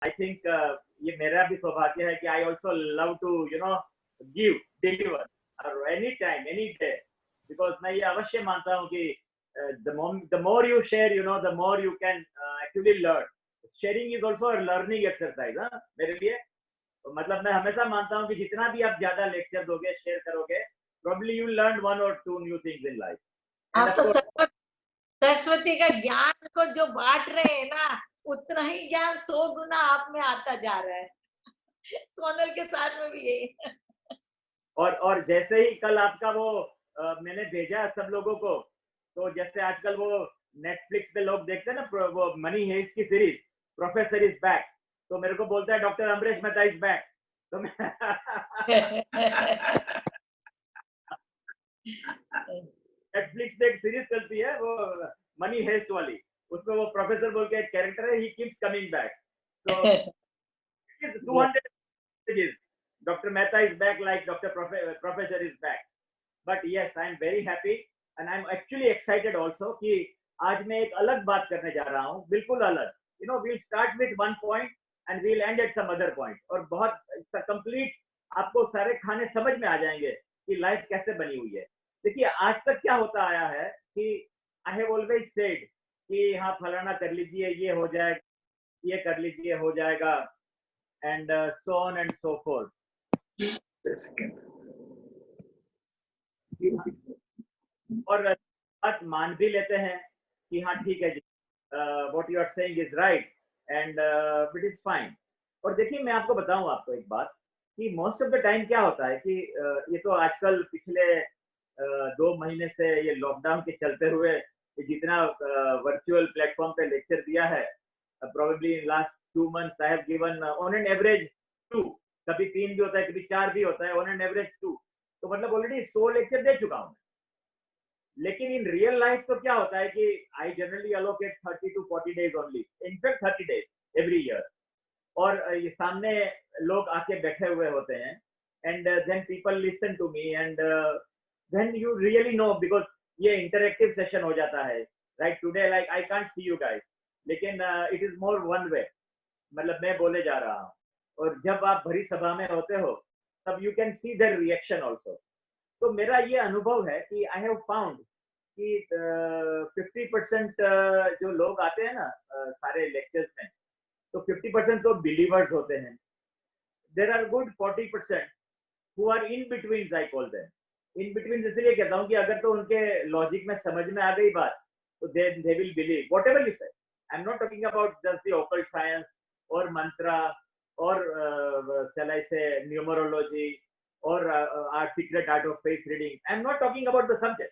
I think ये मेरा भी सौभाग्य है कि I also love to give deliver any time any day, because मैं ये अवश्य मानता हूँ कि the more you share, the more you can actually learn. Sharing is also a learning exercise, हाँ मेरे लिए। तो मतलब मैं हमेशा मानता हूँ कि जितना भी आप ज्यादा लेक्चर दोगे, शेयर करोगे, probably you learn 1 or 2 new things in life. आप तो सरस्वती का ज्ञान को जो बांट रहे हैं ना, उतना ही ज्ञान 100 गुना आप में आता जा रहा है। सोनल के साथ में भी यही। और जैसे ही कल आपका वो मैंने भेजा सब लोगों को, तो जैसे आजकल वो नेटफ्लिक्स पे लोग देखते हैं ना, वो मनी हेस्ट की सीरीज प्रोफेसर इज बैक, तो मेरे को बोलता है doctor Amrish Mehta is back, तो मैं नेटफ्लिक्स पे एक सीरीज चलती है वो मनी हेस्ट वाली, उसमें वो प्रोफेसर बोल के एक कैरेक्टर है, he keeps coming back, so 200 pages, Dr. Mehta is back like Professor is back. But yes, I am very happy and I am actually excited also कि आज मैं एक अलग बात करने जा रहा हूँ, बिल्कुल अलग। We'll start with one point and we'll end at some other point, और बहुत complete आपको सारे खाने समझ में आ जाएंगे कि लाइफ कैसे बनी हुई है। देखिए आज तक क्या होता आया है कि I have always said कि हाँ फलाना कर लीजिए, ये हो जाएगा, ये कर लीजिए, हो जाएगा, and so on and so forth. और बात मान भी लेते हैं कि हाँ ठीक है जी, what you are saying is right and it is fine. और देखिए मैं आपको बताऊं आपको एक बात कि मोस्ट ऑफ द टाइम क्या होता है कि ये तो आजकल पिछले 2 महीने से ये लॉकडाउन के चलते हुए जितना वर्चुअल प्लेटफॉर्म पे लेक्चर दिया है, probably in last 2 months I have given on an average 2, कभी 3 भी होता है, कभी 4 भी होता है, ऑन एन एवरेज 2, तो मतलब ऑलरेडी 100 लेक्चर दे चुका हूँ। लेकिन इन रियल लाइफ तो क्या होता है कि I generally allocate 30 to 40 days only, in fact 30 days every year, और ये सामने लोग आके बैठे हुए होते हैं and then people listen to me and then you really know, because ये इंटरेक्टिव सेशन हो जाता है, right? Today like I can't see you guys, लेकिन it is more one way, मतलब मैं बोले जा रहा हूँ, और जब आप भरी सभा में होते हो तब you can see their reaction also. तो मेरा ये अनुभव है कि आई हैव फाउंड कि 50% जो लोग आते हैं ना सारे लेक्चर्स में, तो 50% तो बिलीवर्स होते हैं, there are good 40% who are in between, I call them in between. इसलिए कहता हूँ कि अगर तो उनके लॉजिक में समझ में आ गई बात तो they will believe whatever you say. I am not talking about just the occult science और मंत्रा और shall I say numerology or our secret art of face reading. I am not talking about the subject.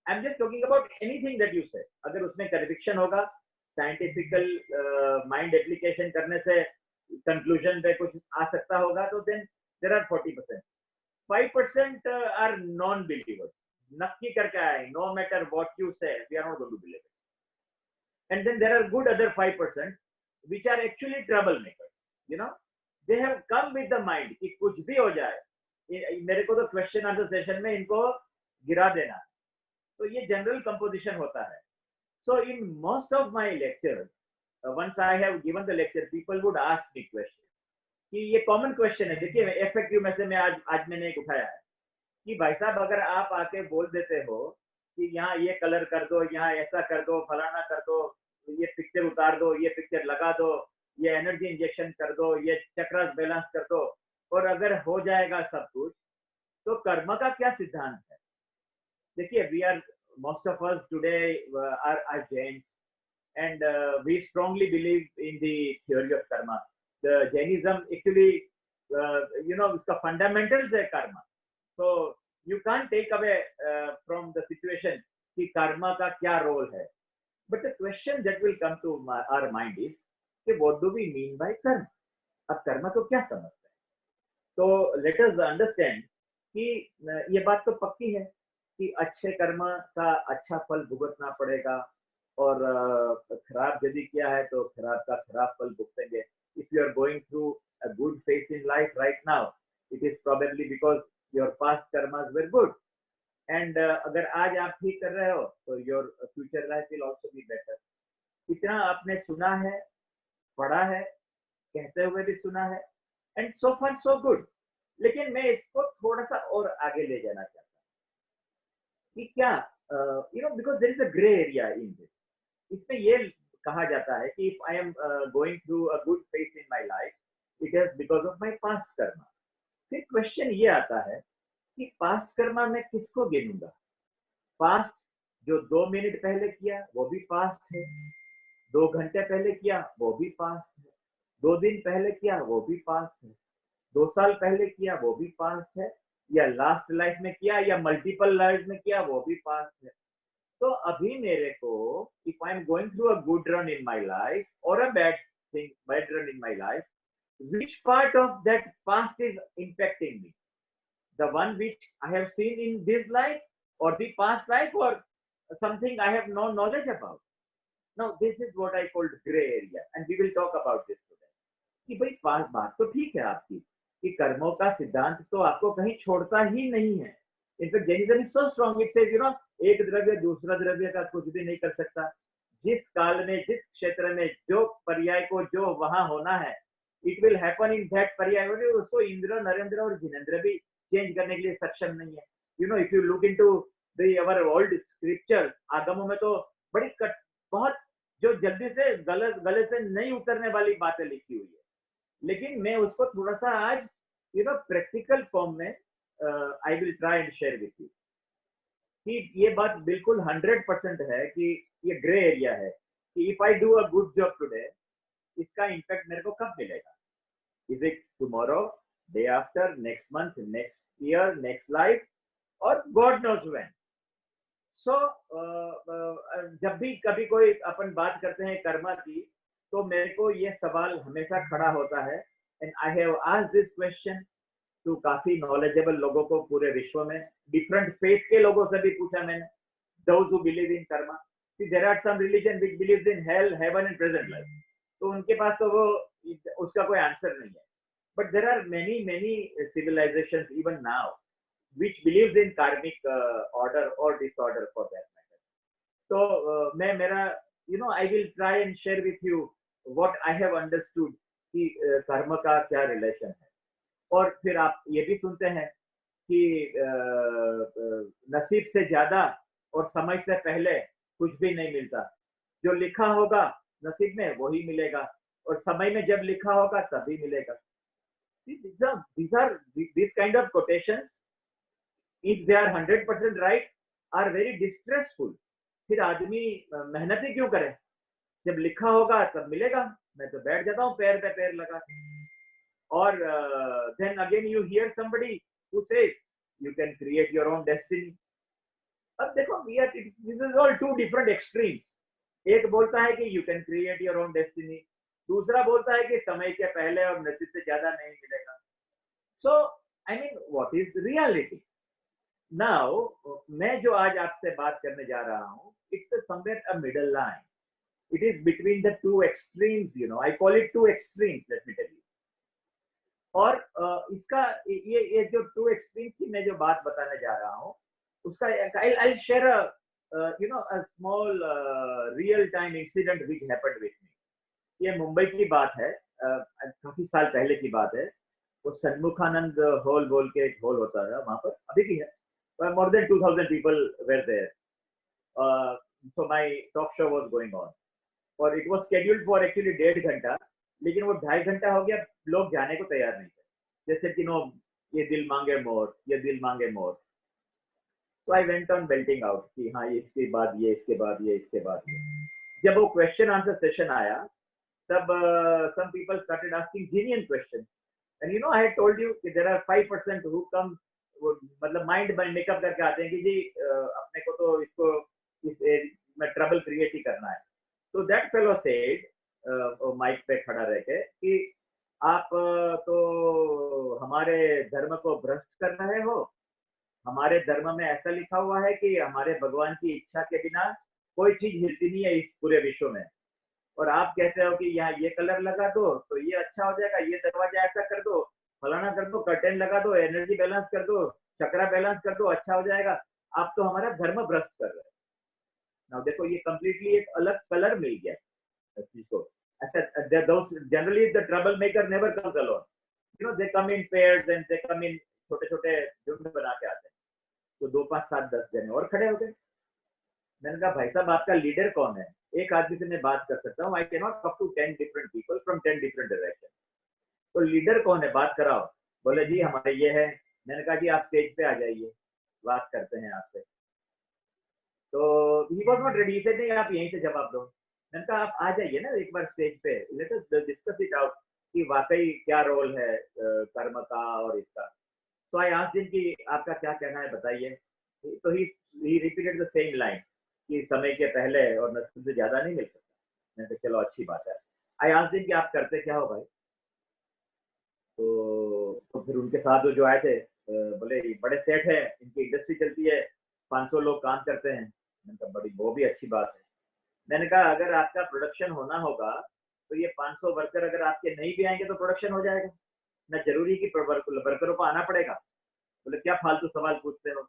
I am just talking about anything that you say. अगर उसमें conviction होगा, scientifical mind application करने से conclusion पे कुछ आ सकता होगा, तो then there are 40%. 5% are non-believers. नक्की करके आए, no matter what you say, we are not going to believe it. And then there are good other 5% which are actually troublemakers. They have come with the mind कि कुछ भी हो जाए, मेरे को तो क्वेश्चन आंसर सेशन में इनको गिरा देना, तो ये जनरल कंपोजिशन होता है। So in most of my lectures, once I have given the lecture, people would ask me question, कि ये कॉमन क्वेश्चन है। देखिए एफएक्यू में से मैं आज मैंने एक उठाया है कि भाई साहब अगर आप आके बोल देते हो कि यहाँ ये कलर कर दो, यहाँ ऐसा कर दो, फलाना कर दो, ये पिक्चर उतार दो, ये पिक्चर लगा दो, ये एनर्जी इंजेक्शन कर दो, ये चक्रास बैलेंस कर दो, और अगर हो जाएगा सब कुछ, तो कर्म का क्या सिद्धांत है? देखिए we are most of us today are Jains and we strongly believe in the theory of karma. The Jainism actually उसका फंडामेंटल्स है karma, so you can't take away from the situation कि कर्मा का क्या रोल है। But the question that will come to our mind is कि what do we mean by कर्म? अब कर्म तो क्या समझते हैं? तो let us understand कि ये बात तो पक्की है कि अच्छे कर्म का अच्छा फल भुगतना पड़ेगा, और खराब यदि किया है तो खराब का खराब फल भुगतेंगे। If you are going through a good phase in life right now, it is probably because your past karmas were good, and अगर आज आप ठीक कर रहे हो तो your future life will also be better। इतना आपने सुना है, पढ़ा है, कहते हुए भी सुना है, and so far so good. लेकिन मैं इसको थोड़ा सा और आगे ले जाना चाहता हूँ कि क्या because there is a grey area in this. इसमें ये कहा जाता है कि if I am going through a good phase in my life it is because of my past karma. फिर क्वेश्चन ये आता है कि पास्ट कर्मा मैं किसको गिनूंगा? पास्ट जो 2 मिनट पहले किया वो भी पास्ट है, 2 घंटे पहले किया वो भी पास्ट है, 2 दिन पहले किया वो भी पास्ट है, 2 साल पहले किया वो भी पास्ट है, या लास्ट लाइफ में किया या मल्टीपल लाइफ में किया वो भी पास्ट है। तो अभी मेरे को if I am going through a good run in my life और a bad run in my life, which part of that past is impacting me? The one which I have seen in this life, or the past life, or something I have no knowledge about? Now this is what I called gray area, and we will talk about this today. कि भाई पास बात तो ठीक है आपकी कि कर्मों का सिद्धांत तो आपको कहीं छोड़ता ही नहीं है। In fact Jainism is so strong, it says एक द्रव्य दूसरा द्रव्य का कुछ भी नहीं कर सकता। जिस काल में जिस क्षेत्र में जो पर्याय को जो वहां होना है it will happen in that पर्याय। उसको इंद्र नरेंद्र और जिनेन्द्र भी चेंज करने के लिए सक्षम नहीं है। If you look into our old scripture, आगमों में तो बड़ी बहुत जो जल्दी से गले से नहीं उतरने वाली बातें लिखी हुई है, लेकिन मैं उसको थोड़ा सा आज प्रैक्टिकल फॉर्म में I will try and share with you कि ये बात बिल्कुल 100% है कि ये ग्रे एरिया है कि if I do a good job today, इसका इम्पैक्ट मेरे को कब मिलेगा? Is it tomorrow, day after, next month, next year, next life, और गॉड नोज व्हेन। सो जब भी कभी कोई अपन बात करते हैं कर्मा की, तो मेरे को ये सवाल हमेशा खड़ा होता है, and I have asked this question to काफी नॉलेजेबल लोगों को पूरे विश्व में, डिफरेंट फेथ के लोगों से भी पूछा मैंने, those who believe in karma. There are some religion which believes in hell, heaven and present life, तो उनके पास तो वो उसका कोई आंसर नहीं है। But there are many civilisations even now which believes in karmic order or disorder for that matter. So I will try and share with you what I have understood कि कर्म का क्या रिलेशन है। और फिर आप ये भी सुनते हैं कि नसीब से ज्यादा और समय से पहले कुछ भी नहीं मिलता, जो लिखा होगा नसीब में वही मिलेगा, और समय में जब लिखा होगा तभी मिलेगा। These kind of quotations, if they are 100% right, are very distressful. फिर आदमी मेहनत ही क्यों करे? जब लिखा होगा तब मिलेगा। मैं तो बैठ जाता हूँ पैर पे पैर लगा के। और then again you hear somebody who says you can create your own destiny. अब देखो this is all two different extremes. एक बोलता है कि you can create your own destiny, दूसरा बोलता है कि समय के पहले और नसीब से ज्यादा नहीं मिलेगा। So I mean, what is reality? Now, मैं जो आज आपसे बात करने जा रहा हूँ, it's somewhere a middle line. It is between the two extremes, I call it two extremes, let me tell you. और इसका ये जो two extremes की मैं जो बात बताने जा रहा हूँ, उसका I'll share a small real time incident which happened with me. ये मुंबई की बात है, काफी साल पहले की बात है। वो सन्मुखानंद हॉल बोल के एक हॉल होता है वहां पर, अभी भी है। More than 2,000 people were there. So my talk show was going on. और it was scheduled for actually 1.5 घंटा, लेकिन वो 2.5 घंटा हो गया, लोग जाने को तैयार नहीं थे। जैसे कि ये दिल मांगे मोर, ये दिल मांगे मोर। So I went on belting out कि हाँ ये इसके बाद ये, इसके बाद ये, इसके बाद ये। जब वो क्वेश्चन आंसर सेशन आया, तब some people started asking genuine questions. And I had told you that there are 5% who come, वो मतलब माइंड मेकअप करके आते हैं कि जी अपने को तो इसको इस में ट्रबल क्रिएट ही करना है। तो दैट फेलो सेड माइक पे खड़ा रह के कि आप तो हमारे धर्म को भ्रष्ट कर रहे हो, हमारे धर्म में ऐसा लिखा हुआ है कि हमारे भगवान की इच्छा के बिना कोई चीज हिलती नहीं है इस पूरे विश्व में, और आप कहते हो कि यहाँ ये कलर लगा दो तो ये अच्छा हो जाएगा, ये दरवाजा ऐसा कर दो, फलाना कर दो, कर्टेन लगा दो, एनर्जी बैलेंस कर दो, चक्रा बैलेंस कर दो, अच्छा हो जाएगा। आप तो हमारा धर्म भ्रष्ट कर रहे हैं। नाउ देखो ये कंप्लीटली एक अलग कलर मिल गया चीज को। अच्छा, those generally the troublemaker never comes alone. You know, they come in pairs and they come in छोटे-छोटे झुंड बना के आते हैं. तो 2, 5, 7, 10 जने और खड़े हो गए. मैंने कहा भाई साहब आपका लीडर कौन है? एक आदमी से मैं बात कर सकता हूँ. I cannot talk to 10 different people from 10 different directions. तो लीडर कौन है? बात कराओ. बोले जी हमारे ये है. मैंने कहा जी आप स्टेज पे आ जाइए, बात करते हैं आपसे. तो he was not ready. He said नहीं आप यहीं से जवाब दो. मैंने कहा आप आ जाइए ना एक बार स्टेज पे. Let us discuss it out कि वाकई क्या रोल है कर्म का और इसका. So I asked him कि आपका क्या कहना है बताइए. तो he repeated the same line कि समय के पहले और नसीब से ज्यादा नहीं मिल सकता. मैंने कहा चलो अच्छी बात है. I asked him कि आप करते क्या हो भाई. तो फिर उनके साथ जो आए थे बोले बड़े सेठ है, इनकी इंडस्ट्री चलती है, 500 लोग काम करते हैं. मैंने कहा बड़ी वो भी अच्छी बात है. मैंने कहा अगर आपका प्रोडक्शन होना होगा तो ये 500 वर्कर अगर आपके नहीं भी आएंगे तो प्रोडक्शन हो जाएगा ना. जरूरी कि वर्करों को आना पड़ेगा. बोले क्या फालतू सवाल पूछते हो.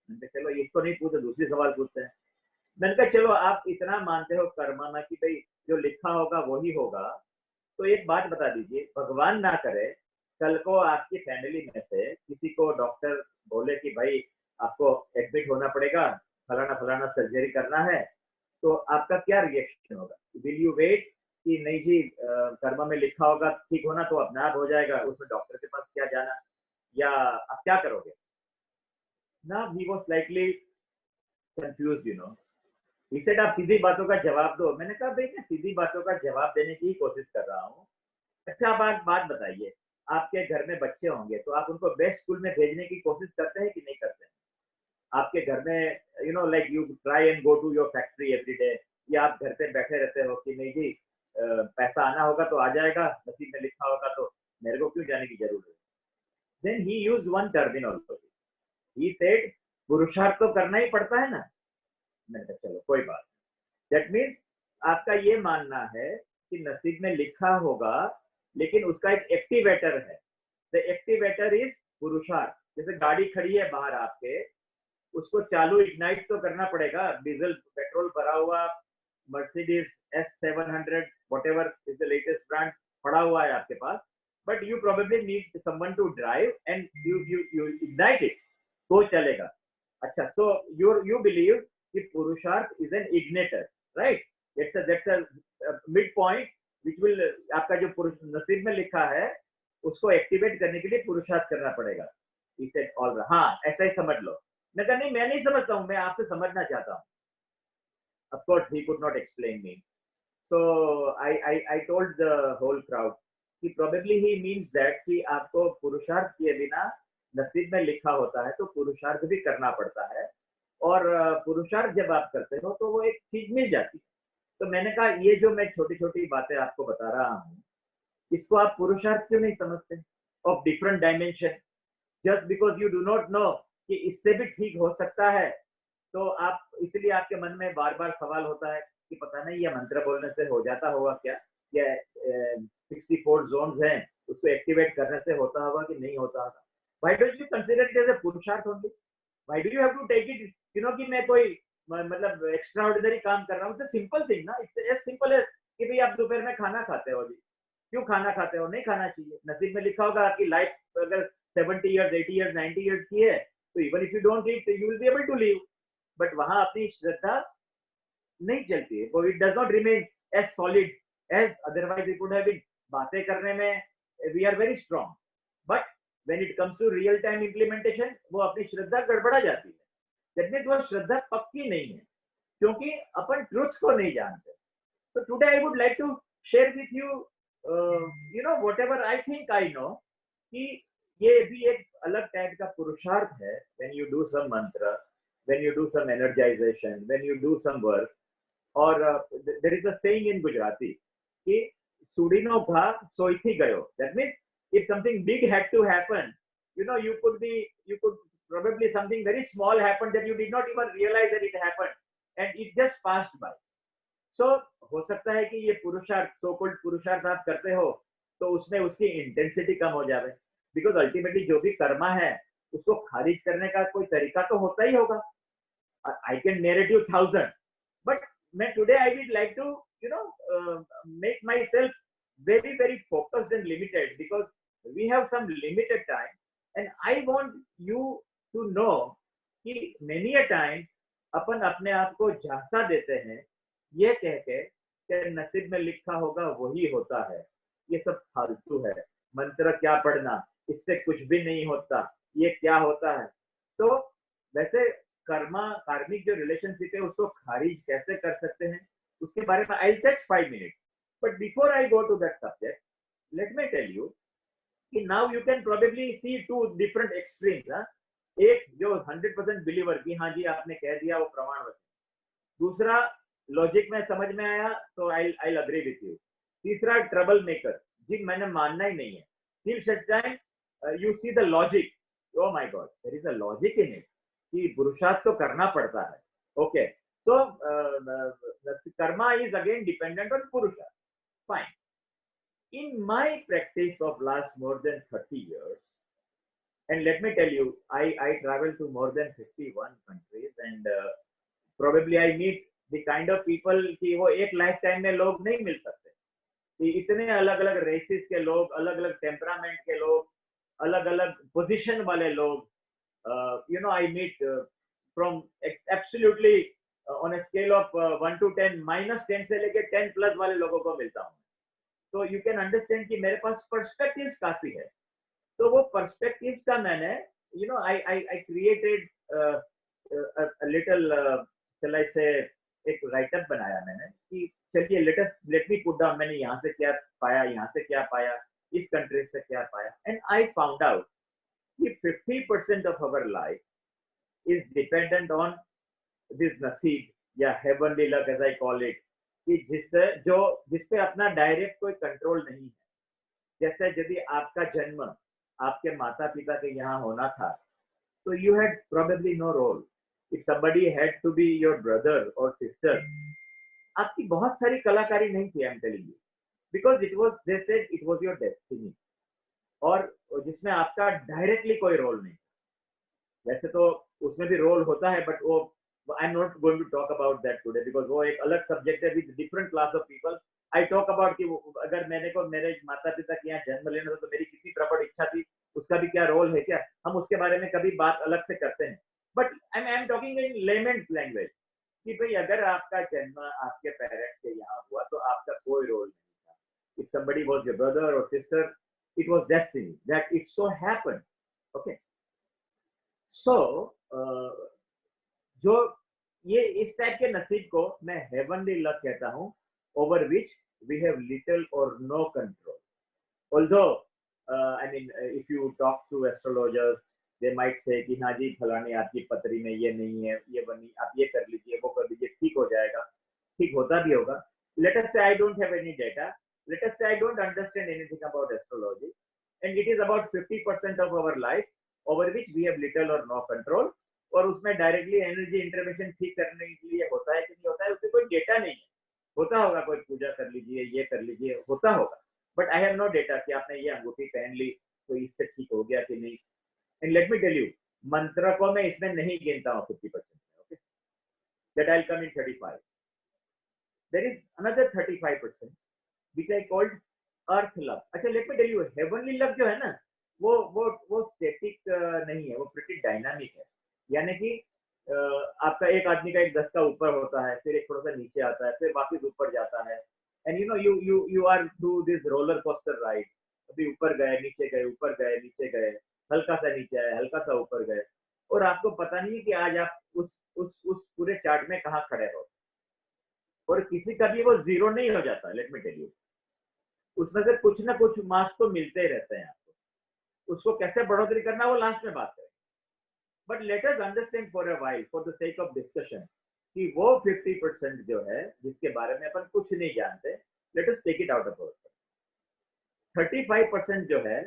मैंने कहा चलो इसको नहीं पूछते दूसरी सवाल पूछते हैं. मैंने कहा चलो आप इतना मानते हो कर्मा में कि भाई जो लिखा होगा वही होगा, तो एक बात बता दीजिए, भगवान ना करे कल को आपकी फैमिली में से किसी को डॉक्टर बोले कि भाई आपको एडमिट होना पड़ेगा, फलाना फलाना सर्जरी करना है, तो आपका क्या रिएक्शन होगा? विल यू वेट कि नहीं जी कर्म में लिखा होगा ठीक होना तो अपने आप हो जाएगा, उसमें डॉक्टर के पास क्या जाना, या आप क्या करोगे? ना he was slightly confused, you know. He said आप सीधी बातों का जवाब दो. मैंने कहा भाई मैं सीधी बातों का जवाब देने की कोशिश कर रहा हूँ. अच्छा आप बात बताइए, आपके घर में बच्चे होंगे तो आप उनको बेस्ट स्कूल में भेजने की कोशिश करते हैं कि नहीं करते हैं? आपके घर में you know like you try and go to your factory every day, या आप घर पे बैठे रहते हो कि नहीं जी पैसा आना होगा तो आ जाएगा, नसीब में लिखा होगा तो मेरे को क्यों जाने की जरूरत है? Then he used one terminology. He said पुरुषार्थ तो करना ही पड़ता है ना. मैंने कहा चलो कोई बात. दैट मीन्स आपका ये मानना है कि नसीब में लिखा होगा लेकिन उसका एक एक्टिवेटर है. द एक्टिवेटर इज पुरुषार्थ. जैसे गाड़ी खड़ी है बाहर आपके, उसको चालू इग्नाइट तो करना पड़ेगा. डीजल पेट्रोल भरा हुआ Mercedes S700 whatever is the latest brand पड़ा हुआ है आपके पास, but you probably need someone to drive and you ignite it, तो चलेगा. अच्छा, सो you believe कि purushartha is an ignitor, right? that's a mid point which will आपका जो पुरुष नसीब में लिखा है उसको एक्टिवेट करने के लिए पुरुषार्थ करना पड़ेगा. He said all right. हाँ ऐसा ही समझ लो. मैं कहा नहीं मैं नहीं समझता हूँ, मैं आपसे समझना चाहता हूँ. Of course he could not explain me. So I told the whole crowd कि probably he means that कि आपको पुरुषार्थ किए बिना नसीब में लिखा होता है तो पुरुषार्थ भी करना पड़ता है, और पुरुषार्थ जब आप करते हो तो वो एक चीज मिल जाती है. तो मैंने कहा ये जो मैं छोटी छोटी बातें आपको बता रहा हूँ इसको आप पुरुषार्थ क्यों नहीं समझते? Of different dimension. Just because you do not know कि इससे भी ठीक हो सकता है, तो आप इसलिए आपके मन में बार बार सवाल होता है कि पता नहीं ये मंत्र बोलने से हो जाता होगा क्या, या 64 जोन्स हैं उसको एक्टिवेट करने से होता होगा कि नहीं होता होगा. Why don't you consider it as a purushartha only? Why do you have to take it you know कि मैं कोई मतलब एक्स्ट्रा ऑर्डिनरी काम कर रहा हूँ? इट्स सिंपल थिंग ना. इट्स एज सिंपल एज कि भाई आप दोपहर में खाना खाते हो जी, क्यों खाना खाते हो? नहीं खाना चाहिए. नसीब में लिखा होगा आपकी लाइफ अगर 70 इयर्स 80 इयर्स 90 इयर्स की है तो even if you don't eat you will be able to live. But वहां अपनी श्रद्धा नहीं चलती है, वो it does not remain as solid as otherwise it would have been. बातें करने में we are very strong, but when it comes to real time implementation वो अपनी श्रद्धा गड़बड़ा जाती है. दैट मीन्स वो श्रद्धा पक्की नहीं है क्योंकि अपन ट्रुथ को नहीं जानते. So today I would like to share with you, you know, whatever I think I know, कि ये भी एक अलग टाइप का पुरुषार्थ है. When you do some mantra, when you do some energization, when you do some work, और there is a saying in Gujarati कि सुडीनो घा सोईथी गयो. That means if something big had to happen, you know, you could probably something very small happened that you did not even realize that it happened and it just passed by. So हो सकता है कि ये पुरुषार्थ so called पुरुषार्थ आप करते हो तो उसमें उसकी इंटेंसिटी कम हो जाए, बिकॉज अल्टीमेटली जो भी कर्मा है उसको खारिज करने का कोई तरीका तो होता ही होगा. I can narrate you 1000, but मैं today I would like to you know make myself very focused and limited, because we have some limited time, and I want you to know कि many a times अपन अपने आप को झांसा देते हैं ये कह के कि नसीब में लिखा होगा वही होता है, ये सब फालतू है, मंत्र क्या पढ़ना, इससे कुछ भी नहीं होता, ये क्या होता है। तो वैसे कार्मिक जो रिलेशनशिप है उसको खारिज कैसे कर सकते हैं उसके बारे में I take 5 minutes, but before I go to that subject let me tell you कि now you can probably see two different extremes. एक जो 100% बिलीवर की हाँ जी आपने कह दिया वो प्रमाण वचन, दूसरा लॉजिक में समझ में आया तो आई अग्री विथ यू, तीसरा ट्रबल मेकर जी मैंने मानना ही नहीं है, till such time you see the logic, oh my god there is a logic in it कि पुरुषार्थ तो करना पड़ता है। Okay so karma is again dependent on purusharth, fine. In my practice of last more than 30 years, and let me tell you I travel to more than 51 countries and probably I meet the kind of people कि वो एक life time में लोग नहीं मिल सकते, इतने अलग अलग रेसिस के लोग, अलग अलग टेम्परामेंट के लोग, अलग अलग पोजीशन वाले लोग, you know I meet from absolutely on a scale of 1 to 10 -10 से लेके 10 प्लस वाले लोगों को मिलता हूँ। तो यू कैन अंडरस्टैंड कि मेरे पास पर्सपेक्टिव्स काफी है, तो वो पर्सपेक्टिव्स का मैंने you know I created little shall I say एक राइटअप बनाया मैंने कि चलिए लेट मी पुट डाउन, मैंने यहाँ से क्या पाया, यहाँ से क्या पाया, इस कंट्री से क्या पाया, एंड आई फाउंड आउट कि 50% of our life is dependent on this नसीब या heavenly luck as I call it, कि जिस पे अपना डायरेक्ट कोई कंट्रोल नहीं है। जैसे यदि आपका जन्म आपके माता पिता के यहाँ होना था तो you had probably no role, if somebody had to be your brother or sister, आपकी बहुत सारी कलाकारी नहीं थी, I'm telling you, because it was, they said it was your destiny, और जिसमें आपका डायरेक्टली कोई रोल नहीं। वैसे तो उसमें भी रोल होता है, बट वो I'm not going to talk about that today because वो एक अलग सब्जेक्ट है with different class of people. I talk about कि अगर मेरे माता पिता के यहाँ जन्म लेना था तो मेरी कितनी प्रबल इच्छा थी, उसका भी क्या रोल है, क्या हम उसके बारे में कभी बात अलग से करते हैं। But I am talking in layman's language कि भाई अगर आपका जन्म आपके पेरेंट्स के यहाँ हुआ तो आपका कोई रोल नहीं था। If somebody was your brother or sister, it was destiny that it so happened. Okay, so जो ये इस टाइप के नसीब को मैं हेवनली लक कहता हूँ, over which we have little और no control. Although I mean if you talk to astrologers, they might say कि हाँ जी फलाने आपकी पत्री में ये नहीं है, ये बनी, आप ये कर लीजिए, वो कर लीजिए, ठीक हो जाएगा, ठीक होता भी होगा। Let us say I don't have any data, let us say I don't understand anything about astrology, and it is about 50% of our life over which we have little or no control, और उसमें directly energy intervention ठीक करने के लिए होता है कि नहीं होता है उससे कोई डेटा नहीं है। होता होगा कोई पूजा कर लीजिए, ये कर लीजिए, होता होगा, but I have no data कि आपने ये अंगूठी पहन ली तो इससे ठीक हो गया कि नहीं। And let me tell you, mantra को मैं इसमें नहीं गिनता हूँ 50%, okay, that I come in 35। There is another 35% which I called earth love. अच्छा let me tell you, heavenly love जो है ना वो स्टैटिक नहीं है, वो प्रिटी डायनामिक है। यानी कि आपका एक आदमी का एक दस्ता ऊपर होता है, फिर एक थोड़ा सा नीचे आता है, फिर वापस ऊपर जाता है, and you know you are through this roller coaster ride, अभी ऊपर गए, नीचे गए, ऊपर गए, नीचे गए, हल्का सा नीचे आए, हल्का सा ऊपर गए, और आपको पता नहीं है कि आज आप उस पूरे चार्ट में कहाँ खड़े हो। और किसी का भी वो जीरो नहीं हो जाता, लेट मी टेल यू, उसमें से कुछ ना कुछ मार्क्स तो मिलते ही रहते हैं आपको। उसको कैसे बढ़ोतरी करना वो लास्ट में बात है, but let us understand for a while for the sake of discussion कि वो 50% जो है जिसके बारे में अपन कुछ नहीं जानते, let us take it out of our. 35% जो है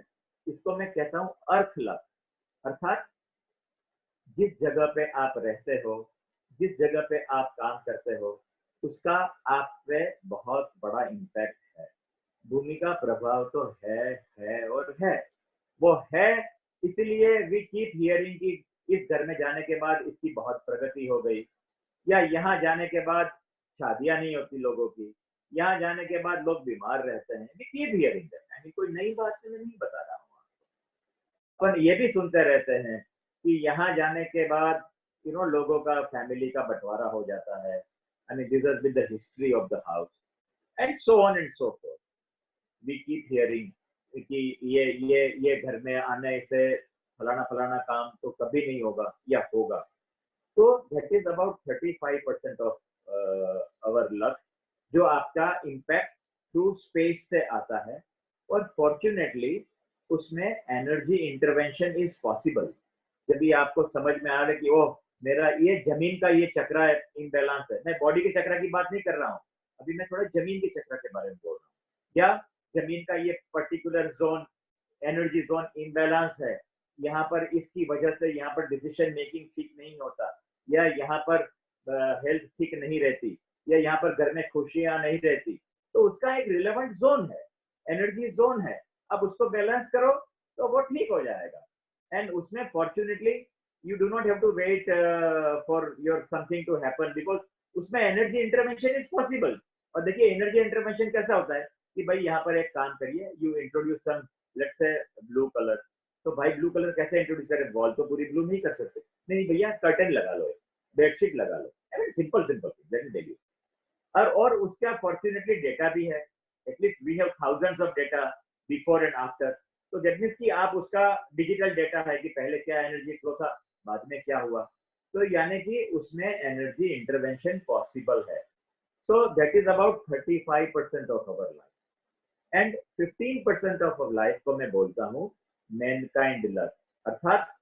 इसको मैं कहता हूँ अर्थ लक, अर्थात जिस जगह पे आप रहते हो, जिस जगह पे आप काम करते हो, उसका आप पे बहुत बड़ा इम्पैक्ट है। भूमि का प्रभाव तो है और है, वो है इसलिए वी कीप हियरिंग कि इस घर में जाने के बाद इसकी बहुत प्रगति हो गई, या यहाँ जाने के बाद शादियां नहीं होती लोगों की, यहाँ जाने के बाद लोग बीमार रहते हैं, वी कीप हियरिंग दैट। कोई नई बात मैं नहीं बता रहा हूँ। पर ये भी सुनते रहते हैं कि यहाँ जाने के बाद लोगों का फैमिली का बंटवारा हो जाता है। This has been the history of the house and so on and so forth. वी कीप हियरिंग कि ये घर में आने से फलाना फलाना काम तो कभी नहीं होगा या होगा। तो that is about 35% of our luck, जो आपका इम्पैक्ट थ्रू स्पेस से आता है। और फॉर्चुनेटली उसमें एनर्जी इंटरवेंशन इज पॉसिबल। जब भी आपको समझ में आ रहा है कि ओह मेरा ये जमीन का ये चक्रा इम्बैलेंस है, मैं बॉडी के चक्रा की बात नहीं कर रहा हूँ, अभी मैं थोड़ा जमीन के चक्रा के बारे में बोल रहा हूँ। या जमीन का ये particular zone, energy zone imbalance है, यहाँ पर इसकी वजह से यहाँ पर डिसीजन मेकिंग ठीक नहीं होता, या यहाँ पर हेल्थ ठीक नहीं रहती, या यहाँ पर घर में खुशियां नहीं रहती, तो उसका एक रिलेवेंट जोन है, एनर्जी जोन है। अब उसको बैलेंस करो तो वो ठीक हो जाएगा। एंड उसमें fortunately you do not have to wait for your something to happen, because उसमें एनर्जी इंटरवेंशन इज पॉसिबल। और देखिए एनर्जी इंटरवेंशन कैसा होता है कि भाई यहाँ पर एक काम करिए, you introduce some let's say blue colour. तो भाई ब्लू कलर कैसे इंट्रोड्यूस करें, वॉल तो पूरी ब्लू नहीं कर सकते, नहीं भैया कर्टन लगा लो, बेडशीट लगा लो, simple simple let me tell you. और उसका फॉर्चुनेटली डेटा भी है, at least we have thousands of data before and after. तो दैट मीन्स कि आप उसका डिजिटल डेटा है कि पहले क्या एनर्जी फ्लो था, बाद में क्या हुआ। तो यानी कि उसमें एनर्जी इंटरवेंशन पॉसिबल है। So that is about 35% of our life. And 15% of our life को मैं बोलता हूँ मैनकाइंड लक। अर्थात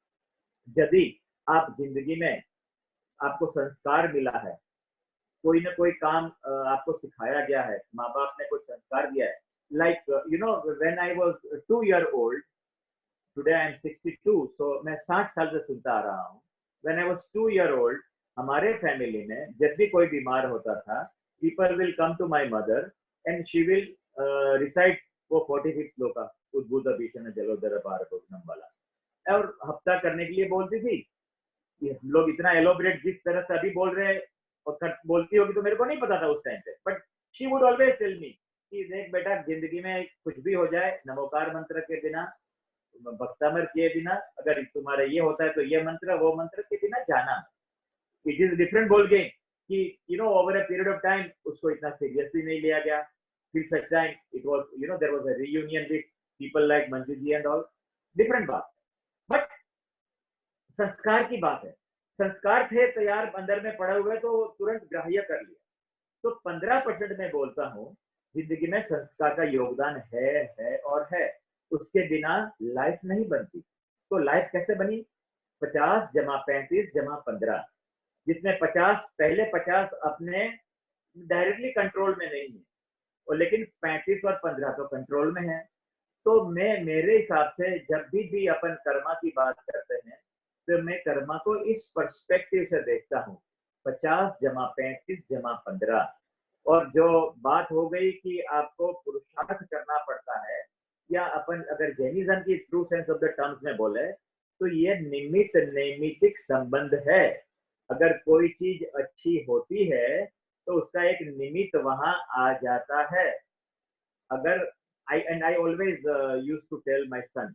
यदि आप जिंदगी में आपको संस्कार मिला है, कोई ना कोई काम आपको सिखाया गया है, माँ बाप ने कुछ संस्कार दिया है। Like when I was 2 year old, today I am 62, so मैं 60 साल से सुनता आ रहा हूँ। When I was 2 year old, हमारे फैमिली में जब भी कोई बीमार होता था, people will come to my mother and she will recite वो 45 श्लोका, उद्भूत भीषण जलोदर पार वाला, और हफ्ता करने के लिए बोलती थी। हम लोग इतना एलोबरेट जिस तरह से अभी बोल रहे हैं और बोलती होगी तो मेरे को नहीं पता था उस टाइम पे, but she would always tell me कि देख बेटा, जिंदगी में कुछ भी हो जाए, नमोकार मंत्र के बिना, भक्तामर किए बिना, अगर तुम्हारा ये होता है तो ये मंत्र, वो मंत्र के बिना जाना। इट इज डिफरेंट बोल गए कि over a period of time उसको इतना सीरियसली नहीं लिया गया। फिर such time it was there was a reunion with people like Manju ji and all, different बात। बट संस्कार की बात है, संस्कार थे तैयार अंदर में पड़े हुए तो तुरंत ग्राह्य कर लिया। तो 15% में बोलता हूँ जिंदगी में संस्कार का योगदान है और है। उसके बिना लाइफ नहीं बनती। तो लाइफ कैसे बनी? 50 जमा 35 जमा 15, जिसमें 50 पहले 50 अपने डायरेक्टली कंट्रोल में नहीं है, और लेकिन 35 और 15 तो कंट्रोल में है। तो मैं मेरे हिसाब से जब भी अपन कर्मा की बात करते हैं तो मैं कर्मा को इस पर्सपेक्टिव से देखता हूँ, 50 जमा 35 जमा 15। और जो बात हो गई कि आपको पुरुषार्थ करना पड़ता है, या अपन अगर जैनिज्म की true sense of the terms में बोले तो ये निमित्त नैमित्तिक संबंध है। अगर कोई चीज अच्छी होती है तो उसका एक निमित्त वहां आ जाता है। अगर I always used to tell my son,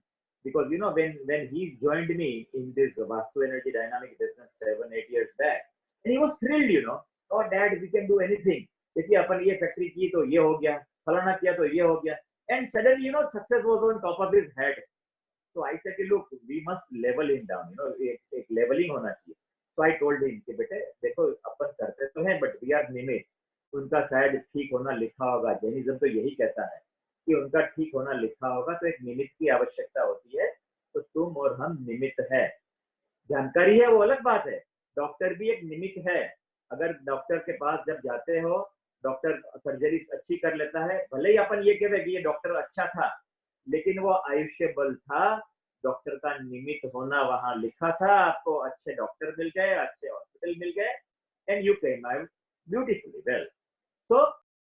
because when he joined me in this Vastu Energy Dynamic business 7-8 years back, and he was thrilled, oh dad, we can do anything. देखिए अपन ये फैक्ट्री की तो ये हो गया, फलाना किया तो ये हो गया, and suddenly success was on top of his head. So I said, look, we must level him down, एक leveling होना चाहिए। So I told him कि बेटे देखो अपन करते तो हैं, but we are निमित्त। उनका शायद ठीक होना लिखा होगा, जैनिज्म तो यही कहता है कि उनका ठीक होना लिखा होगा, तो एक निमित्त की आवश्यकता होती है। तो तुम और हम निमित्त है। जानकारी है वो अलग बात है, डॉक्टर भी एक निमित्त है। अगर डॉक्टर के पास जब जाते हो, डॉक्टर सर्जरी अच्छी कर लेता है, भले ही अपन ये कहे कि ये डॉक्टर अच्छा था, लेकिन वो आयुष्य बल था, डॉक्टर का निमित्त होना वहां लिखा था। आपको अच्छे डॉक्टर मिल गए, अच्छे हॉस्पिटल मिल गए, and you came out beautifully well. So